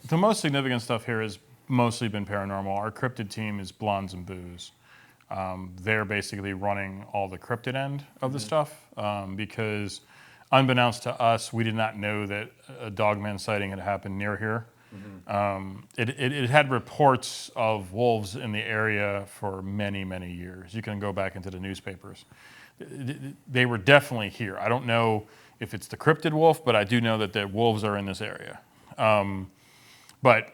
The most significant stuff here has mostly been paranormal. Our cryptid team is Blondes and Booze. They're basically running all the cryptid end of the stuff because unbeknownst to us, we did not know that a dogman sighting had happened near here. It had reports of wolves in the area for many, many years. You can go back into the newspapers. They were definitely here. I don't know if it's the cryptid wolf, but I do know that the wolves are in this area. But,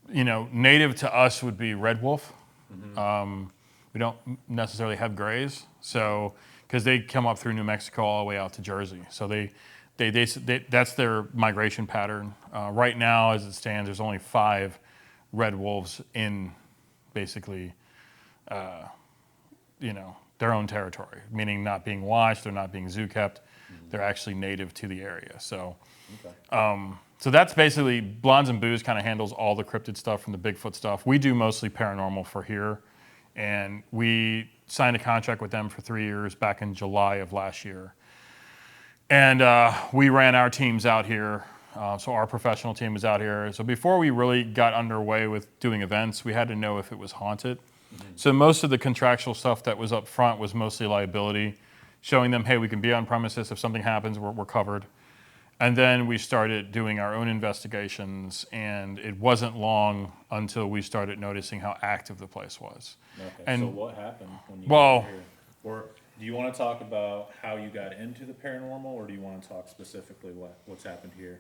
native to us would be red wolf. We don't necessarily have grays, so because they come up through New Mexico all the way out to Jersey. So they that's their migration pattern. Right now, as it stands, there's only 5 red wolves in basically, their own territory, meaning not being watched, they're not being zoo kept. They're actually native to the area. So, so that's basically Blondes and Booze kind of handles all the cryptid stuff from the Bigfoot stuff. We do mostly paranormal for here, and we signed a contract with them for 3 years back in July of last year. And we ran our teams out here. So our professional team was out here. So before we really got underway with doing events, we had to know if it was haunted. So most of the contractual stuff that was up front was mostly liability, showing them, hey, we can be on premises. If something happens, we're covered. And then we started doing our own investigations, and it wasn't long until we started noticing how active the place was. Okay, and, so what happened when you got here? Or do you want to talk about how you got into the paranormal, or do you want to talk specifically what's happened here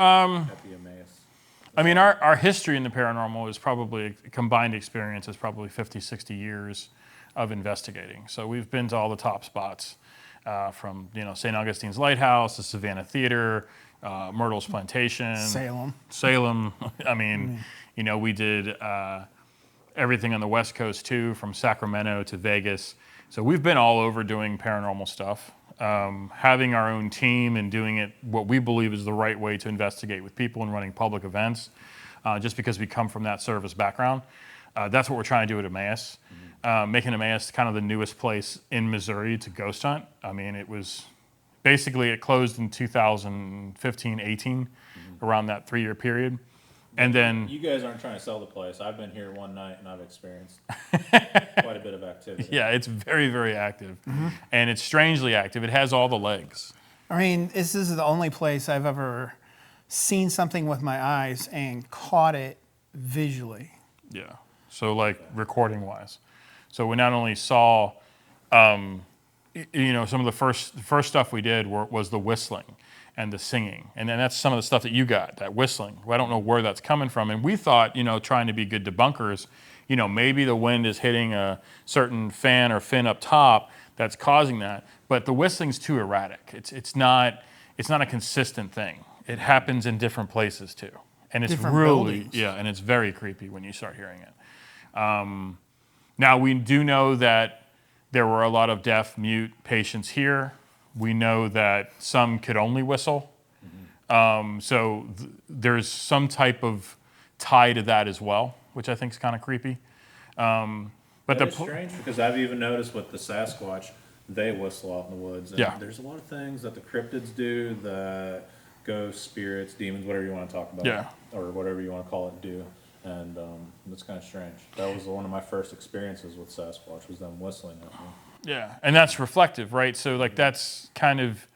at the Emmaus? I mean, our history in the paranormal is probably, combined experience is probably 50, 60 years of investigating. So we've been to all the top spots. From St. Augustine's Lighthouse, the Savannah Theater, Myrtle's Plantation, Salem. I mean, we did everything on the West Coast too, from Sacramento to Vegas. So we've been all over doing paranormal stuff. Having our own team and doing it what we believe is the right way to investigate with people and running public events, just because we come from that service background. That's what we're trying to do at Emmaus. Making Emmaus kind of the newest place in Missouri to ghost hunt. I mean, it closed in 2015, 18, around that 3-year period. And then... You guys aren't trying to sell the place. I've been here one night and I've experienced quite a bit of activity. Yeah, it's very, very active. And it's strangely active. It has all the legs. I mean, this is the only place I've ever seen something with my eyes and caught it visually. Yeah. So like recording-wise. So we not only saw, some of the first stuff we did was the whistling and the singing. And then that's some of the stuff that you got, that whistling. I don't know where that's coming from. And we thought, trying to be good debunkers, maybe the wind is hitting a certain fan or fin up top that's causing that. But the whistling's too erratic. It's not a consistent thing. It happens in different places too. And it's different really, buildings. and it's very creepy when you start hearing it. Now, we do know that there were a lot of deaf, mute patients here. We know that some could only whistle. So there's some type of tie to that as well, which I think is kind of creepy. But it's strange because I've even noticed with the Sasquatch, they whistle out in the woods. And there's a lot of things that the cryptids do that ghosts, spirits, demons, whatever you want to talk about, or whatever you want to call it, do. And it's kind of strange. That was one of my first experiences with Sasquatch, was them whistling at me. Yeah, and that's reflective, right? So like that's kind of,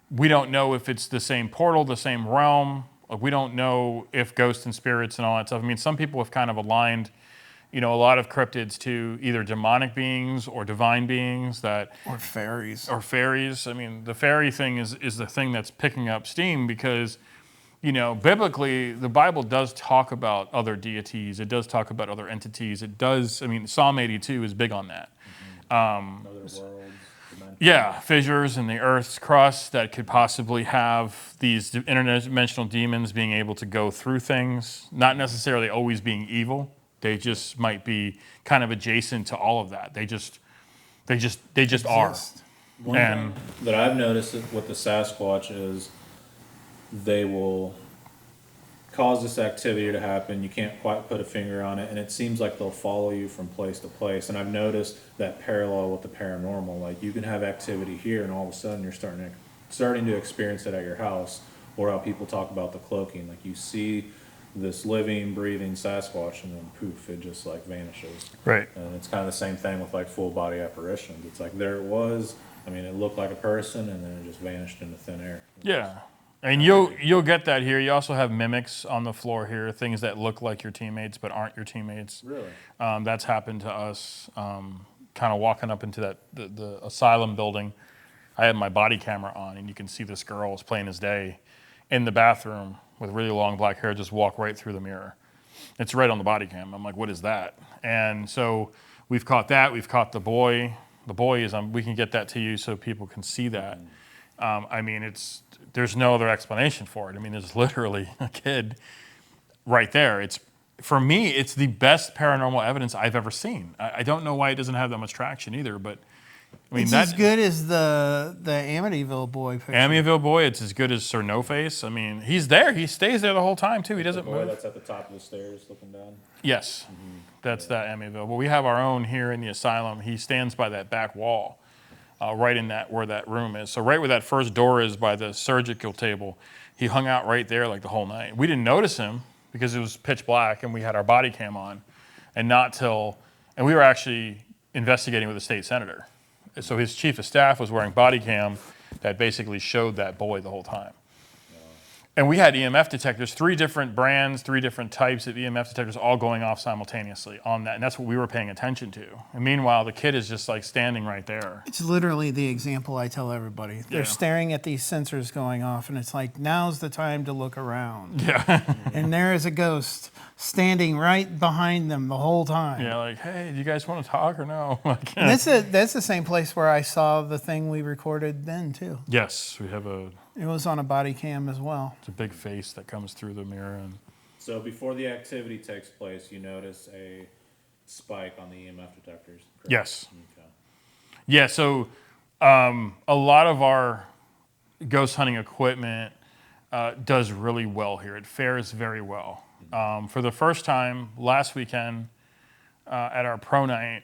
we don't know if it's the same portal, the same realm. We don't know if ghosts and spirits and all that stuff. I mean, some people have kind of aligned, a lot of cryptids to either demonic beings or divine beings that... Or fairies. I mean, the fairy thing is the thing that's picking up steam because... biblically, the Bible does talk about other deities. It does talk about other entities. It does, Psalm 82 is big on that. Other worlds, dimensions. Fissures in the earth's crust that could possibly have these interdimensional demons being able to go through things, not necessarily always being evil. They just might be kind of adjacent to all of that. They just are. One thing that I've noticed with the Sasquatch is they will cause this activity to happen. You can't quite put a finger on it, and it seems like they'll follow you from place to place. And I've noticed that parallel with the paranormal. Like you can have activity here, and all of a sudden you're starting to experience it at your house, or how people talk about the cloaking. Like you see this living, breathing Sasquatch, and then poof, it just like vanishes. Right. And it's kind of the same thing with like full body apparitions. It's like there it was. I mean, it looked like a person, and then it just vanished into thin air. Yeah. And you'll get that here. You also have mimics on the floor here, things that look like your teammates but aren't your teammates. Really? That's happened to us. Kind of walking up into the Asylum building. I had my body camera on, and you can see this girl is plain as day in the bathroom with really long black hair just walk right through the mirror. It's right on the body cam. I'm like, what is that? And so we've caught that. We've caught the boy. The boy is we can get that to you so people can see that. I mean, there's no other explanation for it. I mean, there's literally a kid right there. For me, it's the best paranormal evidence I've ever seen. I don't know why it doesn't have that much traction either, but I mean, it's as good as the Amityville boy picture. Amityville boy, it's as good as Sir No Face. I mean, he's there. He stays there the whole time too. He doesn't the boy move. That's at the top of the stairs looking down. Yes, that's that Amityville. But we have our own here in the Asylum. He stands by that back wall, right in where that room is. So right where that first door is by the surgical table, he hung out right there like the whole night. We didn't notice him because it was pitch black and we had our body cam on, and we were actually investigating with a state senator. So his chief of staff was wearing body cam that basically showed that boy the whole time. And we had EMF detectors, 3 different brands, 3 different types of EMF detectors all going off simultaneously on that. And that's what we were paying attention to. And meanwhile, the kid is just like standing right there. It's literally the example I tell everybody. They're staring at these sensors going off, and it's like, now's the time to look around. Yeah. And there is a ghost standing right behind them the whole time. Yeah, like, hey, do you guys want to talk or no? That's the same place where I saw the thing we recorded then, too. Yes, we have It was on a body cam as well. it's a big face that comes through the mirror. And So before the activity takes place, you notice a spike on the EMF detectors. Correct? yes. Okay. Yeah, so a lot of our ghost hunting equipment does really well here. It fares very well. For the first time last weekend at our pro night,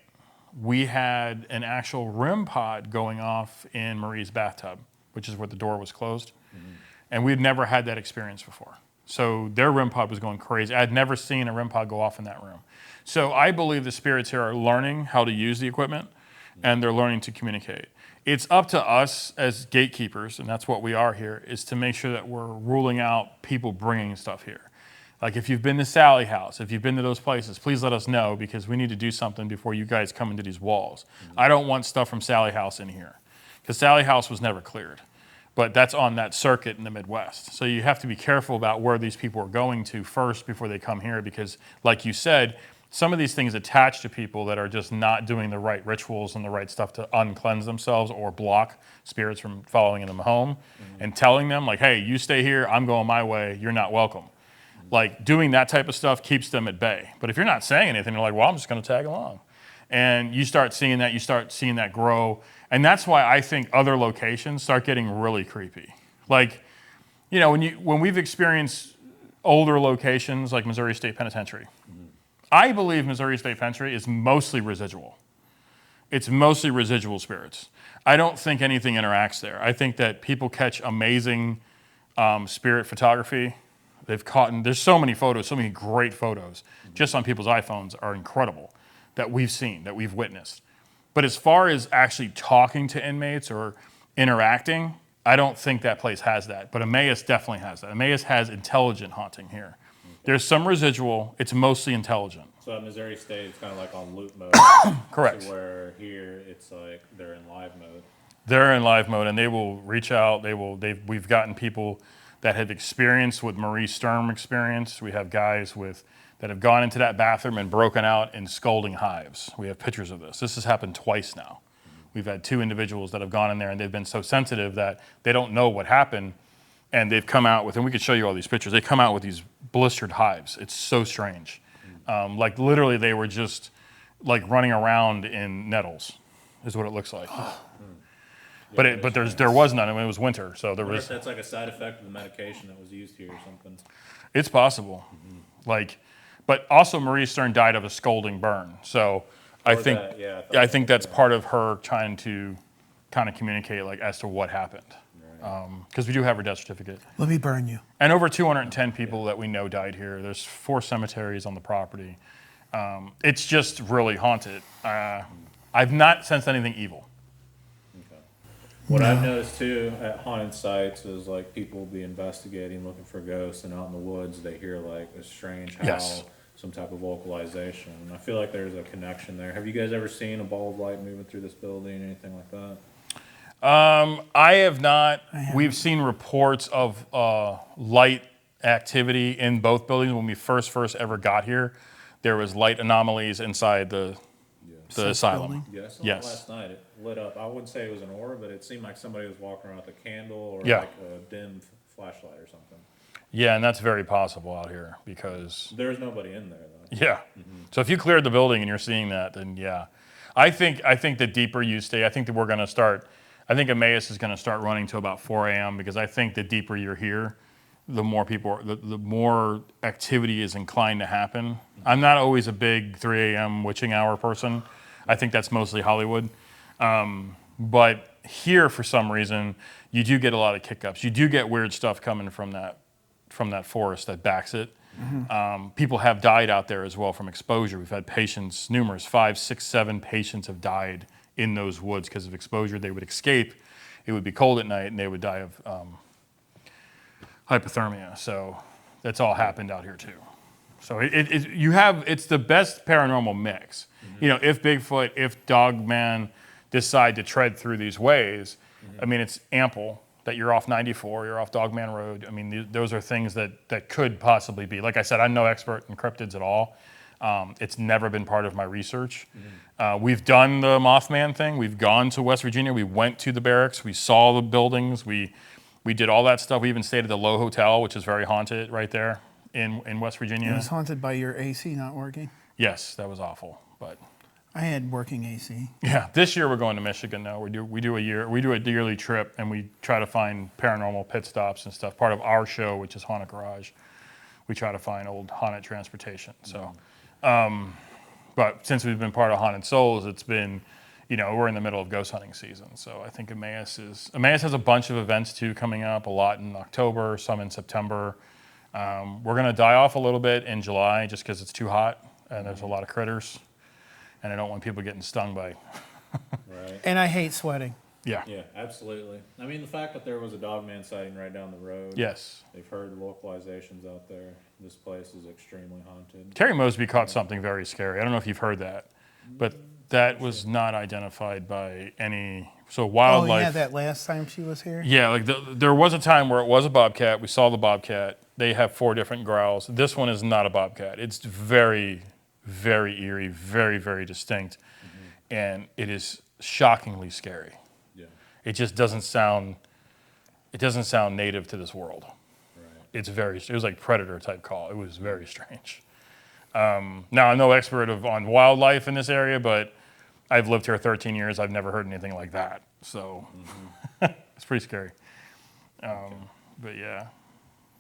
we had an actual REM pod going off in Marie's bathtub, which is where the door was closed. And we'd never had that experience before. So their REM pod was going crazy. I'd never seen a REM pod go off in that room. So I believe the spirits here are learning how to use the equipment, and they're learning to communicate. It's up to us as gatekeepers, and that's what we are here, is to make sure that we're ruling out people bringing stuff here. Like if you've been to Sally House, if you've been to those places, please let us know because we need to do something before you guys come into these walls. I don't want stuff from Sally House in here because Sally House was never cleared. But that's on that circuit in the Midwest. So you have to be careful about where these people are going to first before they come here because, like you said, some of these things attach to people that are just not doing the right rituals and the right stuff to uncleanse themselves or block spirits from following them home and telling them, like, hey, you stay here, I'm going my way, you're not welcome. Like, doing that type of stuff keeps them at bay. But if you're not saying anything, they're like, well, I'm just going to tag along. And you start seeing that grow. And that's why I think other locations start getting really creepy. Like, you know, when we've experienced older locations like Missouri State Penitentiary, I believe Missouri State Penitentiary is mostly residual. It's mostly residual spirits. I don't think anything interacts there. I think that people catch amazing spirit photography. There's so many photos, so many great photos, just on people's iPhones are incredible that we've seen, that we've witnessed. But as far as actually talking to inmates or interacting, I don't think that place has that. But Emmaus definitely has that. Emmaus has intelligent haunting here. There's some residual. It's mostly intelligent. So at Missouri State, it's kind of like on loop mode. Correct. To where here, it's like they're in live mode. They're in live mode, and they will reach out. We've gotten people that have experienced what Marie Sturm experienced. We have guys that have gone into that bathroom and broken out in scolding hives. We have pictures of this. This has happened twice now. We've had 2 individuals that have gone in there and they've been so sensitive that they don't know what happened. And they've come out with, and we could show you all these pictures, they come out with these blistered hives. It's so strange. Like literally they were just like running around in nettles is what it looks like. But there was none. I mean, it was winter, so there was. That's like a side effect of the medication that was used here or something. It's possible. But also Marie Stern died of a scalding burn. So I think that's part of her trying to kind of communicate like as to what happened. Right. because we do have our death certificate. Let me burn you. And over 210 people that we know died here. There's 4 cemeteries on the property. It's just really haunted. I've not sensed anything evil. Okay. What I've noticed too at haunted sites is like people will be investigating, looking for ghosts, and out in the woods they hear like a strange howl, Yes. some type of vocalization. I feel like there's a connection there. Have you guys ever seen a ball of light moving through this building, anything like that? I have not. We've seen reports of light activity in both buildings. When we first ever got here, there was light anomalies inside the asylum. building? Yeah, I saw Yes. it last night. It lit up. I wouldn't say it was an orb, but it seemed like somebody was walking around with a candle or Yeah. like a dim flashlight or something. Yeah, and that's very possible out here because There's nobody in there though. yeah. So if you cleared the building and you're seeing that, then yeah, I think the deeper you stay, I think that we're going to start. I think Emmaus is going to start running to about 4 a.m. because I think the deeper you're here, the more people, the more activity is inclined to happen. I'm not always a big 3 a.m. witching hour person. I think that's mostly Hollywood. But here, for some reason, you do get a lot of kick-ups. You do get weird stuff coming from that forest that backs it. People have died out there as well from exposure. We've had patients, numerous, 5, 6, 7 patients have died in those woods because of exposure. They would escape. It would be cold at night, and they would die of hypothermia. So that's all happened out here too. So it's the best paranormal mix. You know, if Bigfoot, if Dogman decide to tread through these ways, I mean, it's ample that you're off 94, you're off Dogman Road. I mean, those are things that could possibly be. Like I said, I'm no expert in cryptids at all. It's never been part of my research. We've done the Mothman thing. We've gone to West Virginia. We went to the barracks. We saw the buildings. We did all that stuff. We even stayed at the Low Hotel, which is very haunted right there in West Virginia. It was haunted by your AC not working. Yes, that was awful. But I had working AC. yeah, this year we're going to Michigan now. We do a yearly trip, and we try to find paranormal pit stops and stuff. Part of our show, which is Haunted Garage, we try to find old haunted transportation. So, but since we've been part of Haunted Souls, it's been, you know, we're in the middle of ghost hunting season. So I think Emmaus has a bunch of events too coming up. A lot in October, some in September. We're gonna die off a little bit in July just because it's too hot and there's a lot of critters. And I don't want people getting stung by. Right. And I hate sweating. Yeah. Yeah, absolutely. I mean, the fact that there was a Dogman sighting right down the road. Yes. They've heard localizations out there. This place is extremely haunted. Terry Mosby caught something very scary. I don't know if you've heard that, but that was not identified by any. So wildlife. Oh, yeah, that last time she was here? Yeah, like there was a time where it was a bobcat. We saw the bobcat. They have 4 different growls. This one is not a bobcat. It's very, very eerie, very, very distinct, and it is shockingly scary. Yeah. It just doesn't sound. It doesn't sound native to this world. Right. It was like predator type call. It was very strange. Now I'm no expert on wildlife in this area, but I've lived here 13 years. I've never heard anything like that. So it's pretty scary. But yeah,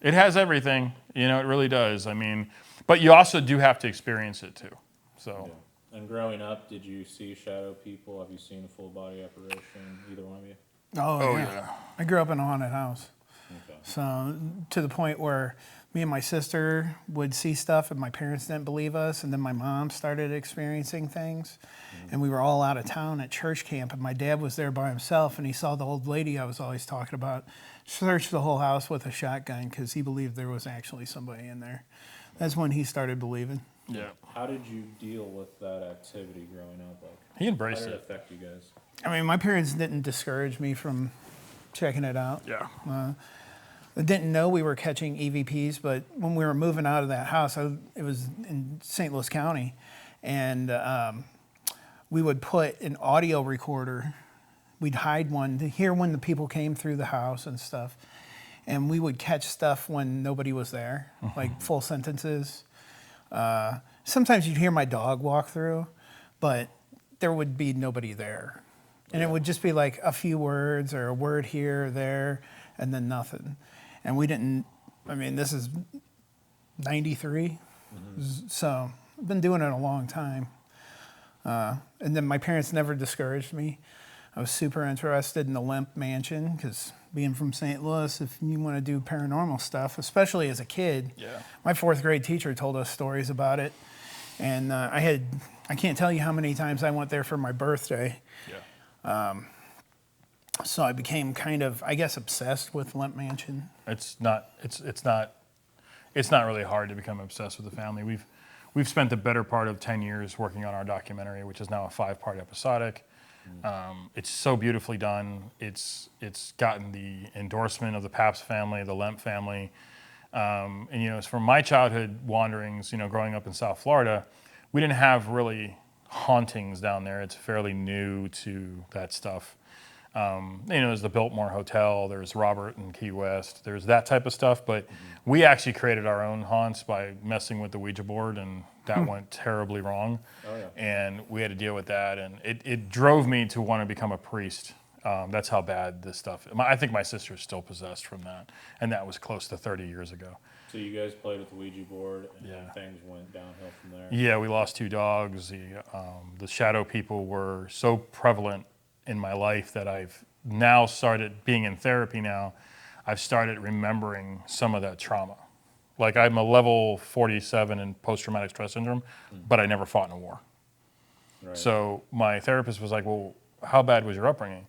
it has everything. You know, it really does. I mean, but you also do have to experience it too. So. Yeah. And growing up, did you see shadow people? Have you seen a full body apparition? Either one of you? Oh, yeah. I grew up in a haunted house. Okay. So to the point where me and my sister would see stuff and my parents didn't believe us, and then my mom started experiencing things, and we were all out of town at church camp, and my dad was there by himself, and he saw the old lady I was always talking about search the whole house with a shotgun because he believed there was actually somebody in there. That's when he started believing. Yeah. How did you deal with that activity growing up? Like, He how embraced did it it. affect you guys? I mean, my parents didn't discourage me from checking it out. Yeah. I didn't know we were catching EVPs, but when we were moving out of that house, it was in St. Louis County, and we would put an audio recorder. We'd hide one to hear when the people came through the house and stuff, and we would catch stuff when nobody was there, like full sentences. Sometimes you'd hear my dog walk through, but there would be nobody there. And it would just be like a few words or a word here or there, and then nothing. And we didn't, I mean, this is 93, so I've been doing it a long time. And then my parents never discouraged me. I was super interested in the Lemp Mansion because being from St. Louis, if you want to do paranormal stuff, especially as a kid. Yeah. My 4th grade teacher told us stories about it. And I can't tell you how many times I went there for my birthday. Yeah. So I became kind of, I guess, obsessed with Lemp Mansion. It's not really hard to become obsessed with the family. We've spent the better part of 10 years working on our documentary, which is now a 5-part episodic. It's so beautifully done. It's gotten the endorsement of the Pabst family, the Lemp family. And it's from my childhood wanderings, growing up in South Florida, we didn't have really hauntings down there. It's fairly new to that stuff. There's the Biltmore Hotel, there's Robert in Key West, there's that type of stuff, but we actually created our own haunts by messing with the Ouija board, and that went terribly wrong. Oh, yeah. And we had to deal with that, and it drove me to want to become a priest. That's how bad this stuff is. I think my sister's still possessed from that, and that was close to 30 years ago. So you guys played with the Ouija board, and things went downhill from there? Yeah, we lost 2 dogs. The shadow people were so prevalent in my life that I've now started being in therapy now. I've started remembering some of that trauma. Like, I'm a level 47 in post-traumatic stress syndrome, but I never fought in a war. Right. So my therapist was like, well, how bad was your upbringing?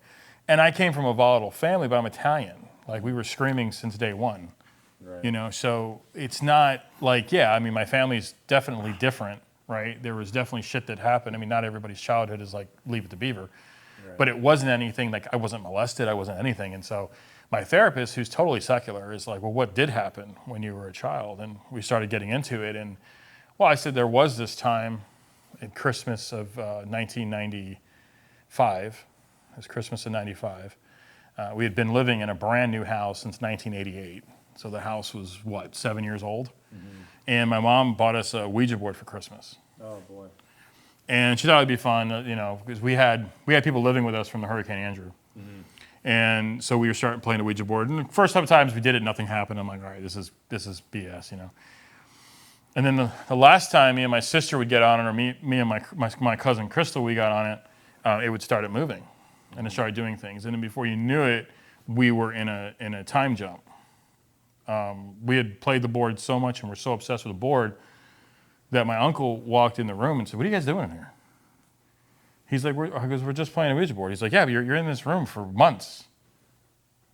And I came from a volatile family, but I'm Italian. Like, we were screaming since day one. Right. So it's not like, my family's definitely different, right? There was definitely shit that happened. Not everybody's childhood is like Leave It to Beaver. Right. But it wasn't anything, like I wasn't molested, I wasn't anything. And so my therapist, who's totally secular, is like, well, what did happen when you were a child? And we started getting into it. And, well, I said there was this time at Christmas of 1995. It was Christmas of 95. We had been living in a brand new house since 1988. So the house was, 7 years old? Mm-hmm. And my mom bought us a Ouija board for Christmas. Oh, boy. And she thought it'd be fun, because we had people living with us from the Hurricane Andrew. Mm-hmm. And so we were starting playing the Ouija board. And the first couple times we did it, nothing happened. I'm like, all right, this is BS, And then the last time me and my sister would get on it, or me and my cousin Crystal, we got on it, it would start moving. And it started doing things. And then before you knew it, we were in a time jump. We had played the board so much and were so obsessed with the board that my uncle walked in the room and said, what are you guys doing in here? He's like, we're just playing a Ouija board. He's like, yeah, but you're in this room for months.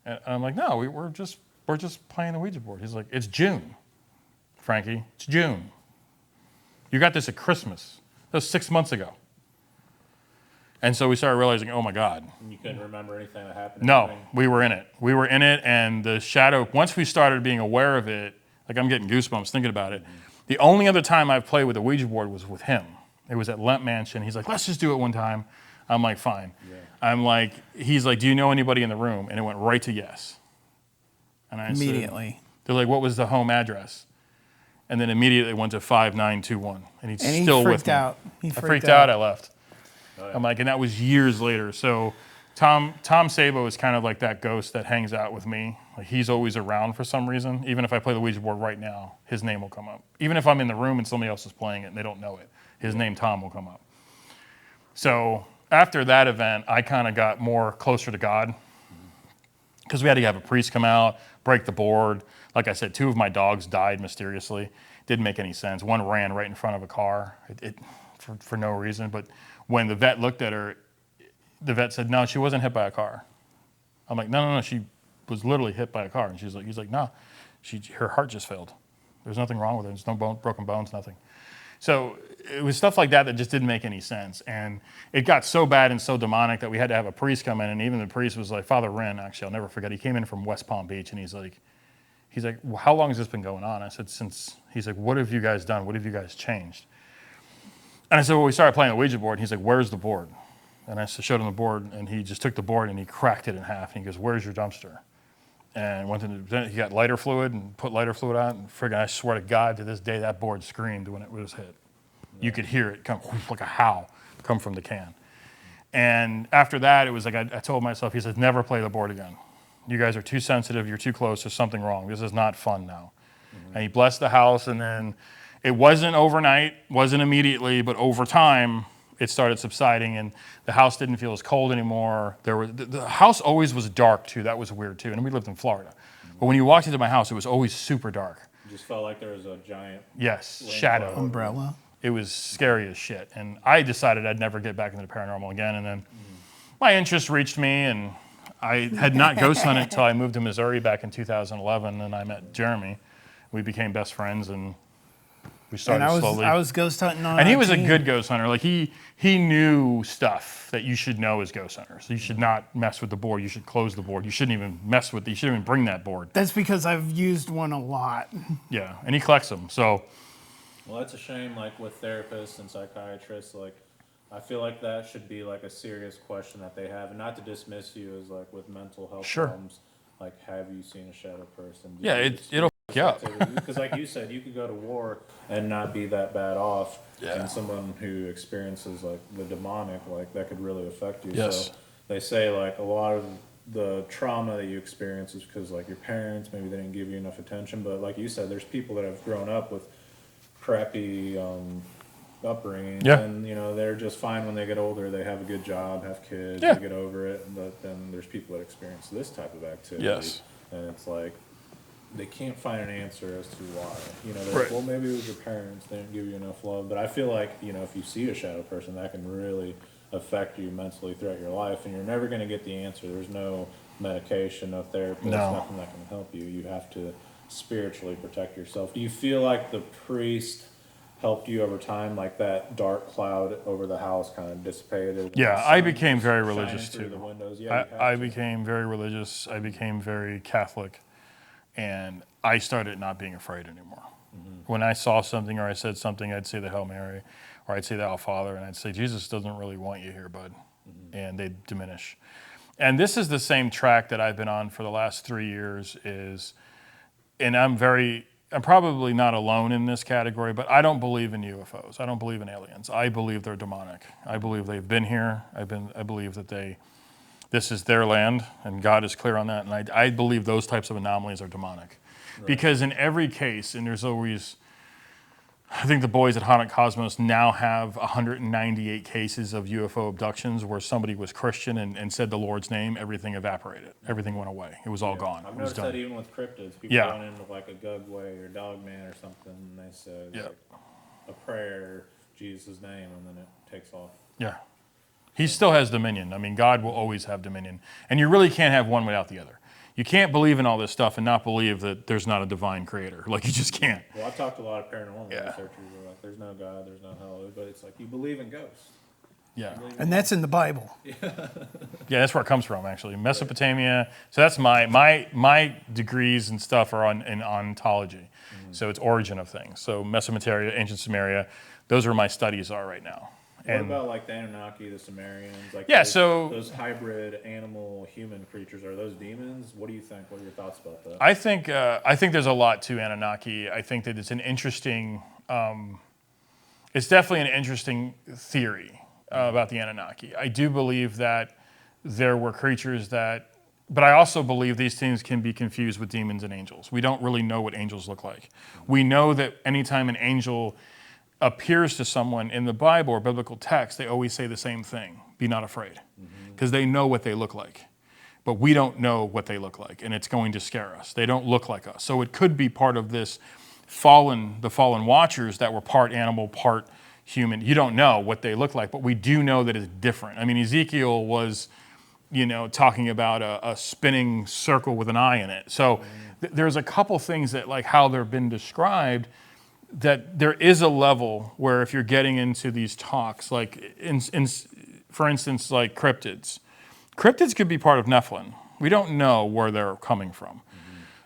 And I'm like, no, we're just playing a Ouija board. He's like, it's June, Frankie, it's June. You got this at Christmas. That was 6 months ago. And so we started realizing, oh my God. And you couldn't remember anything that happened? No, we were in it. And the shadow, once we started being aware of it, like I'm getting goosebumps thinking about it. Mm-hmm. The only other time I've played with a Ouija board was with him. It was at Lemp Mansion. He's like, let's just do it one time. I'm like, fine. Yeah. He's like, do you know anybody in the room? And it went right to yes. And I immediately said, they're like, what was the home address? And then immediately went to 5921. And he's still with me. He freaked out. I left. Oh, yeah. I'm like, and that was years later. So Tom Sabo is kind of like that ghost that hangs out with me. Like, he's always around for some reason. Even if I play the Ouija board right now, his name will come up. Even if I'm in the room and somebody else is playing it and they don't know it, his name, Tom, will come up. So after that event, I kind of got more closer to God, because we had to have a priest come out, break the board. Like I said, 2 of my dogs died mysteriously. Didn't make any sense. One ran right in front of a car for no reason. But when the vet looked at her, the vet said, no, she wasn't hit by a car. I'm like, no, she was literally hit by a car. And he's like, no, her heart just failed. There's nothing wrong with her. There's no broken bones, nothing. So it was stuff like that that just didn't make any sense. And it got so bad and so demonic that we had to have a priest come in. And even the priest was like, Father Wren, actually, I'll never forget. He came in from West Palm Beach, and he's like, well, how long has this been going on? I said, he's like, what have you guys done? What have you guys changed? And I said, well, we started playing the Ouija board. And he's like, where's the board? And I showed him the board, and he just took the board and he cracked it in half. And he goes, where's your dumpster? And he got lighter fluid and put lighter fluid on. And friggin', I swear to God, to this day, that board screamed when it was hit. Yeah. You could hear it come like a howl come from the can. And after that, it was like I told myself, he says, never play the board again. You guys are too sensitive. You're too close. There's something wrong. This is not fun now. Mm-hmm. And he blessed the house. And then it wasn't overnight, wasn't immediately, but over time, it started subsiding, and the house didn't feel as cold anymore. The house always was dark too. That was weird too. And we lived in Florida, but when you walked into my house, it was always super dark. It just felt like there was a giant shadow umbrella. It was scary as shit, and I decided I'd never get back into the paranormal again. And then my interest reached me, and I had not ghost hunted until I moved to Missouri back in 2011, and I met Jeremy. We became best friends, and we started slowly. I was ghost hunting on. And he was a good ghost hunter. Like he knew stuff that you should know as ghost hunters. You should not mess with the board. You should close the board. You shouldn't even mess with. You shouldn't even bring that board. That's because I've used one a lot. Yeah, and he collects them. So. Well, that's a shame. Like with therapists and psychiatrists, like I feel like that should be like a serious question that they have, and not to dismiss you as like with mental health problems. Like, have you seen a shadow person? It'll fuck you up. Because like you said, you could go to war and not be that bad off. Yeah. And someone who experiences like the demonic, like that could really affect you. Yes. So they say like a lot of the trauma that you experience is because like your parents, maybe they didn't give you enough attention. But like you said, there's people that have grown up with crappy upbringing, and they're just fine when they get older. They have a good job, have kids, they get over it. But then there's people that experience this type of activity, and it's like they can't find an answer as to why. They're like, well, maybe it was your parents, they didn't give you enough love. But I feel like if you see a shadow person, that can really affect you mentally throughout your life, and you're never going to get the answer. There's no medication, no therapy, nothing that can help you. You have to spiritually protect yourself. Do you feel like the priest helped you over time, like that dark cloud over the house kind of dissipated? Yeah, I became very religious too. The windows? I became very religious. I became very Catholic, and I started not being afraid anymore. When I saw something or I said something, I'd say the Hail Mary, or I'd say the Our Father, and I'd say, Jesus doesn't really want you here, bud. And they'd diminish. And this is the same track that I've been on for the last 3 years and I'm probably not alone in this category, but I don't believe in UFOs. I don't believe in aliens. I believe they're demonic. I believe they've been here. I believe that this is their land, and God is clear on that. And I believe those types of anomalies are demonic. Right. Because in every case, and there's always, I think the boys at Haunted Cosmos now have 198 cases of UFO abductions where somebody was Christian and said the Lord's name, everything evaporated. Everything went away. It was all gone. I've noticed that even with cryptids. People run into like a Gugway or Dogman or something, and they said like a prayer, Jesus' name, and then it takes off. Yeah. He still has dominion. I mean, God will always have dominion. And you really can't have one without the other. You can't believe in all this stuff and not believe that there's not a divine creator. Like, you just can't. Well, I've talked to a lot of paranormal researchers who are like, there's no God, there's no hell, but it's like, you believe in ghosts. Yeah. And that's in the Bible. Yeah, that's where it comes from, actually. Mesopotamia. So that's my degrees and stuff are in ontology. So it's origin of things. So Mesopotamia, ancient Sumeria, those are my studies are right now. What about like the Anunnaki, the Sumerians? Like those hybrid animal-human creatures, are those demons? What do you think? What are your thoughts about that? I think there's a lot to Anunnaki. I think that it's an interesting, it's definitely an interesting theory about the Anunnaki. I do believe that there were creatures but I also believe these things can be confused with demons and angels. We don't really know what angels look like. We know that anytime an angel appears to someone in the Bible or biblical text, they always say the same thing: be not afraid, because they know what they look like. But we don't know what they look like, and it's going to scare us. They don't look like us. So it could be part of this the fallen watchers that were part animal, part human. You don't know what they look like, but we do know that it's different. I mean, Ezekiel was, talking about a spinning circle with an eye in it. So there's a couple things that, like how they've been described, that there is a level where if you're getting into these talks, like for instance, like cryptids could be part of Nephilim. We don't know where they're coming from.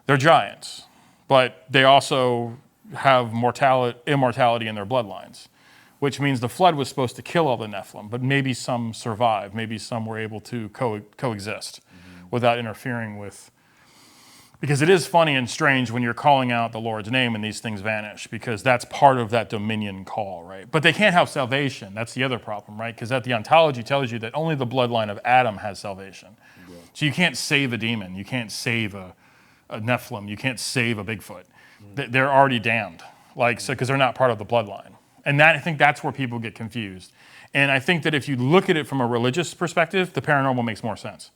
They're giants, but they also have immortality in their bloodlines, which means the flood was supposed to kill all the Nephilim, but maybe some survived. Maybe some were able to coexist without interfering with. Because it is funny and strange when you're calling out the Lord's name and these things vanish, because that's part of that dominion call, right? But they can't have salvation. That's the other problem, right? Because the ontology tells you that only the bloodline of Adam has salvation. Yeah. So you can't save a demon. You can't save a Nephilim. You can't save a Bigfoot. They're already damned, because they're not part of the bloodline. And I think that's where people get confused. And I think that if you look at it from a religious perspective, the paranormal makes more sense.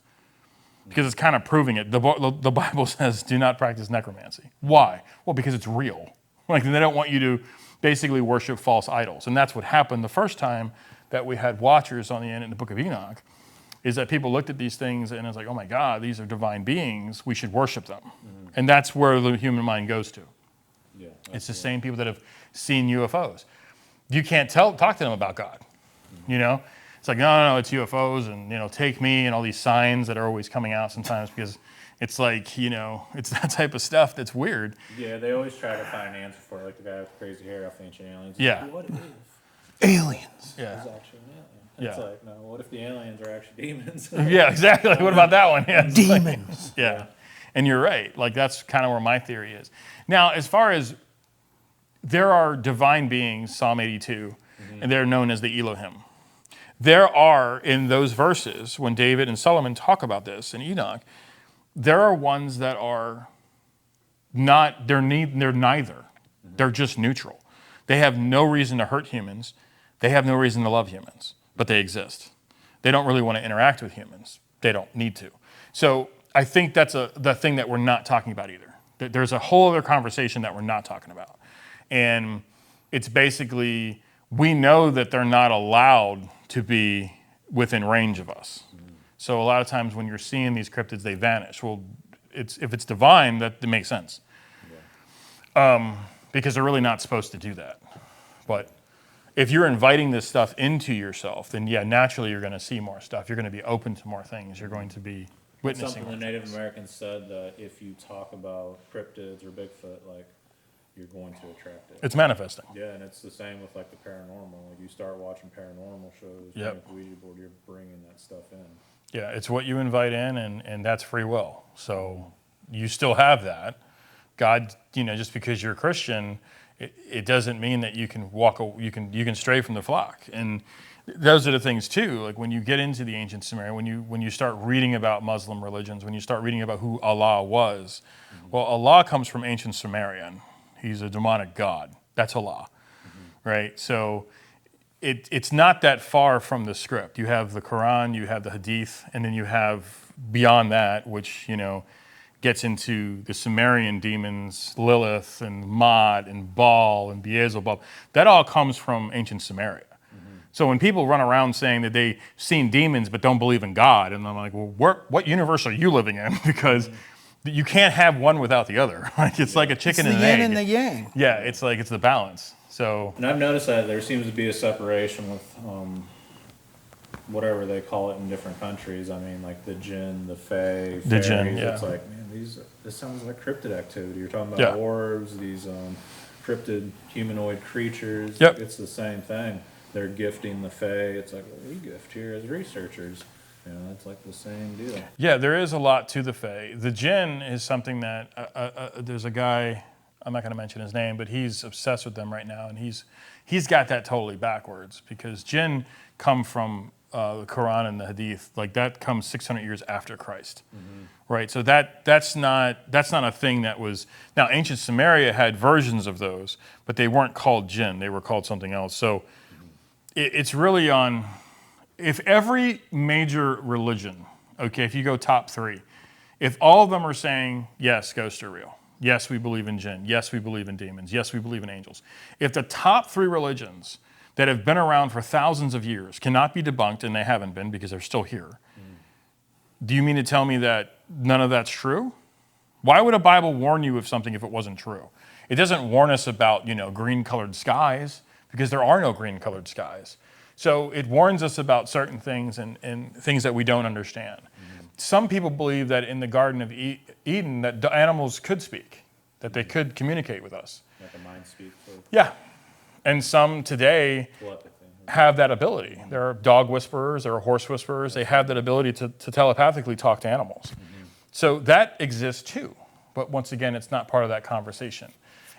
Because it's kind of proving it. The Bible says, do not practice necromancy. Why? Well, because it's real. Like, they don't want you to basically worship false idols. And that's what happened the first time that we had watchers on the end in the book of Enoch, is that people looked at these things and it's like, oh my God, these are divine beings. We should worship them. Mm-hmm. And that's where the human mind goes to. Yeah, it's the same people that have seen UFOs. You can't talk to them about God. Mm-hmm. You know? It's like, no, it's UFOs and, take me and all these signs that are always coming out sometimes because it's like, it's that type of stuff that's weird. Yeah, they always try to find an answer for it, like the guy with crazy hair off Ancient Aliens. Yeah. Like, what if aliens? yeah. Is actually an alien? It's like, no, what if the aliens are actually demons? Yeah, exactly. What about that one? Yeah, demons. Like, yeah. And you're right. Like, that's kind of where my theory is. Now, as far as there are divine beings, Psalm 82, and they're known as the Elohim. There are, in those verses, when David and Solomon talk about this in Enoch, there are ones that are not, they're neither. They're just neutral. They have no reason to hurt humans. They have no reason to love humans, but they exist. They don't really want to interact with humans. They don't need to. So I think that's the thing that we're not talking about either. There's a whole other conversation that we're not talking about. And it's basically, we know that they're not allowed to be within range of us. So a lot of times when you're seeing these cryptids, they vanish. Well, if it's divine, that makes sense. Because they're really not supposed to do that. But if you're inviting this stuff into yourself, then yeah, naturally you're going to see more stuff. You're going to be open to more things. You're going to be witnessing. Something the Native Americans said that if you talk about cryptids or Bigfoot, like, you're going to attract it. It's manifesting. Yeah, and it's the same with like the paranormal. Like, you start watching paranormal shows, Yep. the Ouija board, you're bringing that stuff in. Yeah, it's what you invite in, and that's free will. So you still have that. God, just because you're a Christian, it doesn't mean that you can you can stray from the flock. And those are the things too. Like when you get into the ancient Sumerian, when you start reading about Muslim religions, when you start reading about who Allah was, well, Allah comes from ancient Sumerian. He's a demonic god. That's Allah, right? So it's not that far from the script. You have the Quran, you have the Hadith, and then you have beyond that, which gets into the Sumerian demons, Lilith and Ma'at and Baal and Beelzebub. That all comes from ancient Sumeria. So when people run around saying that they've seen demons but don't believe in God, and I'm like, well, what universe are you living in? Because you can't have one without the other. Like it's like a chicken and an egg. The yin and the yang. Yeah, it's the balance. So. And I've noticed that there seems to be a separation with whatever they call it in different countries. I mean, like the jinn, the fae, the fairies. jinn, yeah. It's like, man, this sounds like cryptid activity. You're talking about orbs, these cryptid humanoid creatures. Yep. It's the same thing. They're gifting the fae. It's like what we gift here as researchers. It's like the same deal. Yeah, there is a lot to the fae. The jinn is something that there's a guy, I'm not going to mention his name, but he's obsessed with them right now, and he's got that totally backwards because jinn come from the Quran and the Hadith. Like that comes 600 years after Christ, right? So that's not a thing that was. Now, ancient Sumeria had versions of those, but they weren't called jinn. They were called something else. So it's really on. If every major religion, okay, if you go top 3, if all of them are saying, yes, ghosts are real, yes, we believe in jinn, yes, we believe in demons, yes, we believe in angels. If the top 3 religions that have been around for thousands of years cannot be debunked, and they haven't been because they're still here, do you mean to tell me that none of that's true? Why would a Bible warn you of something if it wasn't true? It doesn't warn us about, green-colored skies because there are no green-colored skies. So it warns us about certain things and things that we don't understand. Some people believe that in the Garden of Eden that the animals could speak, that they could communicate with us. Like a mind speak. Yeah. And some today have that ability. There are dog whisperers, there are horse whisperers. They have that ability to telepathically talk to animals. So that exists too. But once again, it's not part of that conversation.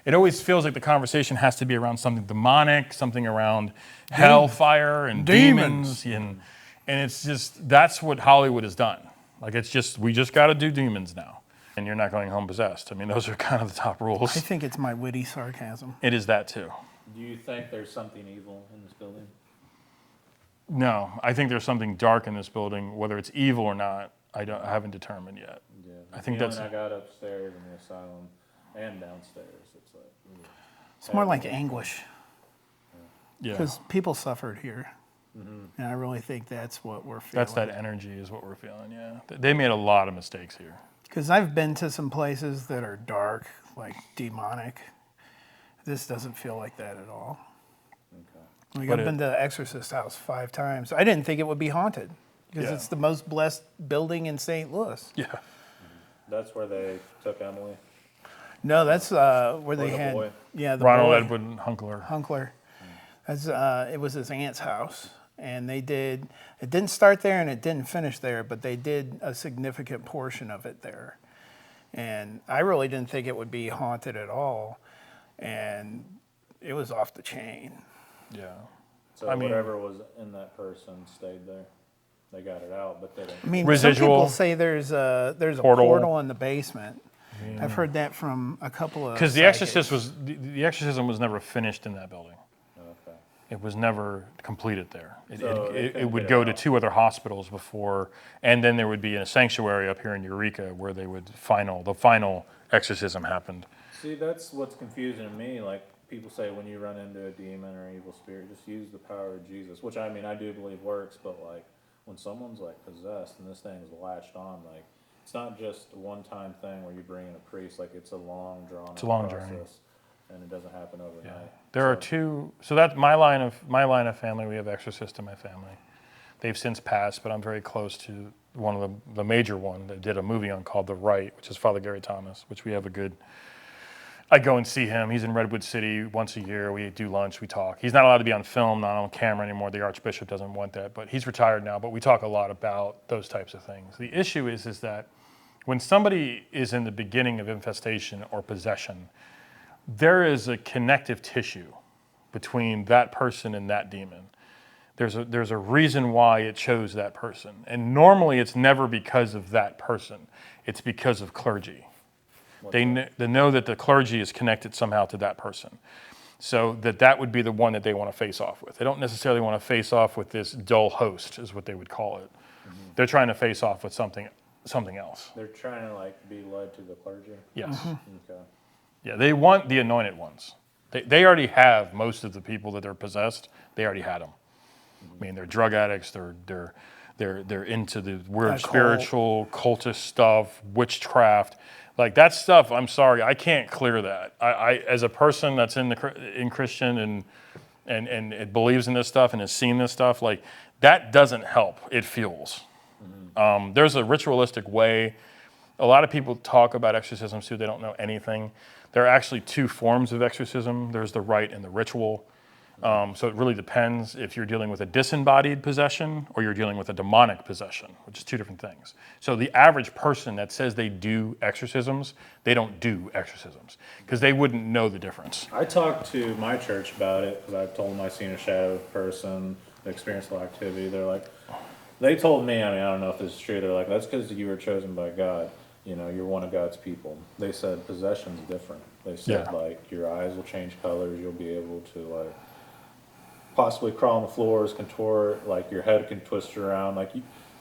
It always feels like the conversation has to be around something demonic, something around hellfire and demons. And it's just, that's what Hollywood has done. Like we just got to do demons now. And you're not going home possessed. I mean, those are kind of the top rules. I think it's my witty sarcasm. It is that too. Do you think there's something evil in this building? No, I think there's something dark in this building. Whether it's evil or not, I haven't determined yet. Yeah, I think that's. I got upstairs in the asylum and downstairs. It's like. It's more like anguish. Yeah. Because people suffered here. And I really think that's what we're feeling. That's that energy is what we're feeling, yeah. They made a lot of mistakes here. Because I've been to some places that are dark, like demonic. This doesn't feel like that at all. Okay. Like I've been to the Exorcist house 5 times. I didn't think it would be haunted because it's the most blessed building in St. Louis. Yeah. That's where they took Emily. No, that's where they the had boy. the Ronald boy, Edward Hunkler. Hunkler. That's it was his aunt's house, and they did. It didn't start there and it didn't finish there, but they did a significant portion of it there. And I really didn't think it would be haunted at all, and it was off the chain. Yeah. So whatever was in that person stayed there. They got it out, but they didn't. I mean, Residual some people say there's a portal in the basement. Yeah. I've heard that from a couple of. Because the exorcism was never finished in that building. Okay. It was never completed there. So It would go to 2 other hospitals before, and then there would be a sanctuary up here in Eureka where they would the final exorcism happened. See, that's what's confusing to me. Like people say, when you run into a demon or evil spirit, just use the power of Jesus. Which I mean, I do believe works. But like when someone's like possessed and this thing is latched on, like it's not just a one-time thing where you bring in a priest. Like it's a long, drawn-out process. Journey. And it doesn't happen overnight. Yeah. There are 2. So that's my line of family. We have exorcists in my family. They've since passed, but I'm very close to one of the major one that did a movie on called The Rite, which is Father Gary Thomas, which we have a good. I go and see him. He's in Redwood City once a year. We do lunch. We talk. He's not allowed to be on film, not on camera anymore. The Archbishop doesn't want that, but he's retired now. But we talk a lot about those types of things. The issue is that when somebody is in the beginning of infestation or possession, there is a connective tissue between that person and that demon. There's a reason why it chose that person. And normally it's never because of that person. It's because of clergy. They know that the clergy is connected somehow to that person. So that would be the one that they want to face off with. They don't necessarily want to face off with this dull host, is what they would call it. Mm-hmm. They're trying to face off with something else. They're trying to like be led to the clergy? Yes. Mm-hmm. Okay. Yeah, they want the anointed ones. They already have most of the people that are possessed. They already had them. I mean, they're drug addicts. They're into the weird spiritual cultist stuff, witchcraft, like that stuff. I'm sorry, I can't clear that. I as a person that's in Christian and it believes in this stuff and has seen this stuff, like that doesn't help. It fuels. Mm-hmm. There's a ritualistic way. A lot of people talk about exorcisms too. They don't know anything. There are actually 2 forms of exorcism. There's the rite and the ritual. So it really depends if you're dealing with a disembodied possession or you're dealing with a demonic possession, which is 2 different things. So the average person that says they do exorcisms, they don't do exorcisms because they wouldn't know the difference. I talked to my church about it because I told them I seen a shadow person, experienced a lot of activity. They told me, I mean, I don't know if this is true. They're like, that's because you were chosen by God. You know, you're one of God's people. They said possession's different. They said like your eyes will change colors. You'll be able to like possibly crawl on the floors, contort, like your head can twist around. Like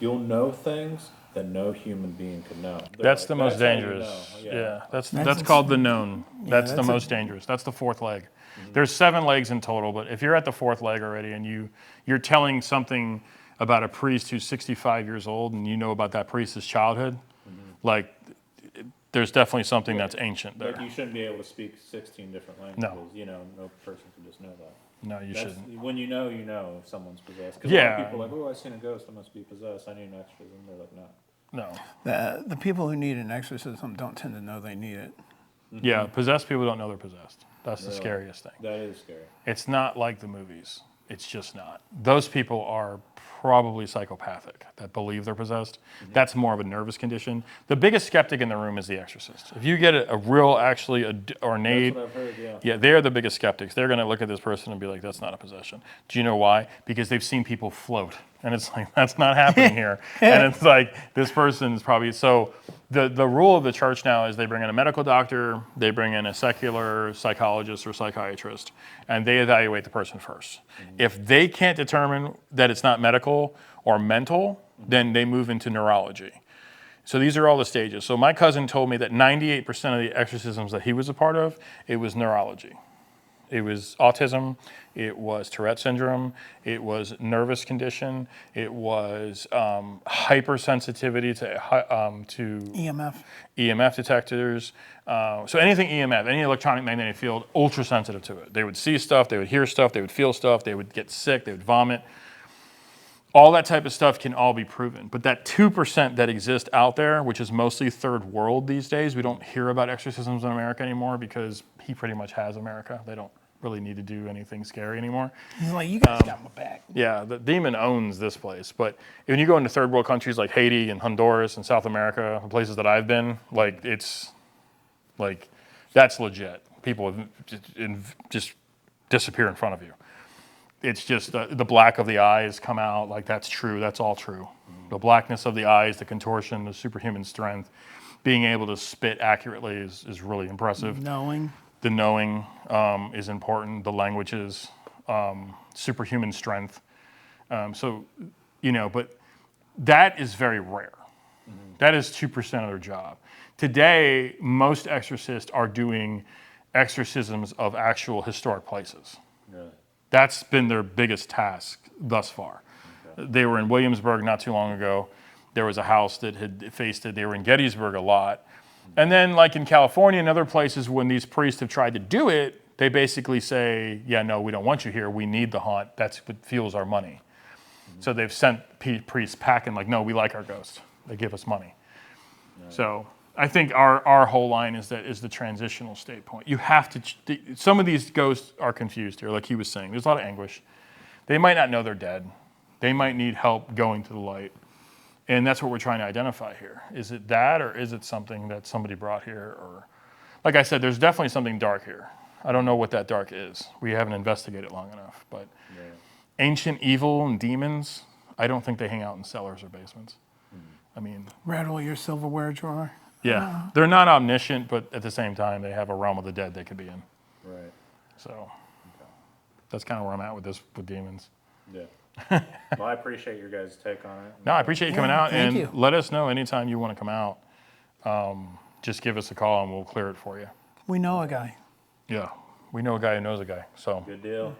you'll know things that no human being could know. That's like, the most dangerous. You know. That's called the known. That's the most dangerous. That's the 4th leg. Mm-hmm. There's 7 legs in total, but if you're at the 4th leg already and you're telling something about a priest who's 65 years old and you know about that priest's childhood, like there's definitely something that's ancient there. Like you shouldn't be able to speak 16 different languages. No. You know, no person can just know that. No, you shouldn't. When you know if someone's possessed. Because a lot of people are like, oh, I seen a ghost, I must be possessed. I need an exorcism. They're like, no. No. The people who need an exorcism don't tend to know they need it. Mm-hmm. Yeah, possessed people don't know they're possessed. That's the scariest thing. That is scary. It's not like the movies. It's just not. Those people are probably psychopathic that believe they're possessed. That's more of a nervous condition. The biggest skeptic in the room is the exorcist. If you get a real, actually, ornate, That's what I've heard, yeah, they're the biggest skeptics. They're going to look at this person and be like, that's not a possession. Do you know why? Because they've seen people float. And it's like, that's not happening here. And it's like, this person is probably, so the rule of the church now is they bring in a medical doctor, they bring in a secular psychologist or psychiatrist, and they evaluate the person first. If they can't determine that it's not medical or mental, then they move into neurology. So these are all the stages. So my cousin told me that 98% of the exorcisms that he was a part of, it was neurology. It was autism, it was Tourette syndrome, it was nervous condition, it was hypersensitivity to EMF detectors. So anything EMF, any electronic magnetic field, ultra sensitive to it. They would see stuff, they would hear stuff, they would feel stuff, they would get sick, they would vomit. All that type of stuff can all be proven. But that 2% that exists out there, which is mostly third world these days, we don't hear about exorcisms in America anymore because he pretty much has America. They don't really need to do anything scary anymore. He's like, you guys got my back. Yeah, the demon owns this place. But when you go into third world countries like Haiti and Honduras and South America, the places that I've been, like it's like that's legit. People just disappear in front of you. It's just the black of the eyes come out, like that's true, that's all true. The blackness of the eyes, the contortion, the superhuman strength, being able to spit accurately is really impressive. Knowing. The knowing is important, the languages, superhuman strength. So, but that is very rare. That is 2% of their job. Today, most exorcists are doing exorcisms of actual historic places. Really? That's been their biggest task thus far. Okay. They were in Williamsburg not too long ago. There was a house that had faced it. They were in Gettysburg a lot. And then like in California and other places, when these priests have tried to do it, they basically say, yeah, no, we don't want you here. We need the haunt. That's what fuels our money. So they've sent priests packing like, no, we like our ghosts. They give us money. Right. So I think our whole line is the transitional state point. You have to, some of these ghosts are confused here, like he was saying. There's a lot of anguish. They might not know they're dead. They might need help going to the light. And that's what we're trying to identify here. Is it that, or is it something that somebody brought here? Or, like I said, there's definitely something dark here. I don't know what that dark is. We haven't investigated long enough. But ancient evil and demons, I don't think they hang out in cellars or basements. I mean, rattle your silverware drawer. Yeah, they're not omniscient, but at the same time, they have a realm of the dead they could be in. Right. So that's kind of where I'm at with demons. Yeah. Well, I appreciate your guys' take on it. No, I appreciate you coming out, thank and you. let us know anytime you want to come out. Just give us a call and we'll clear it for you. We know a guy. Yeah, we know a guy who knows a guy. So Good deal.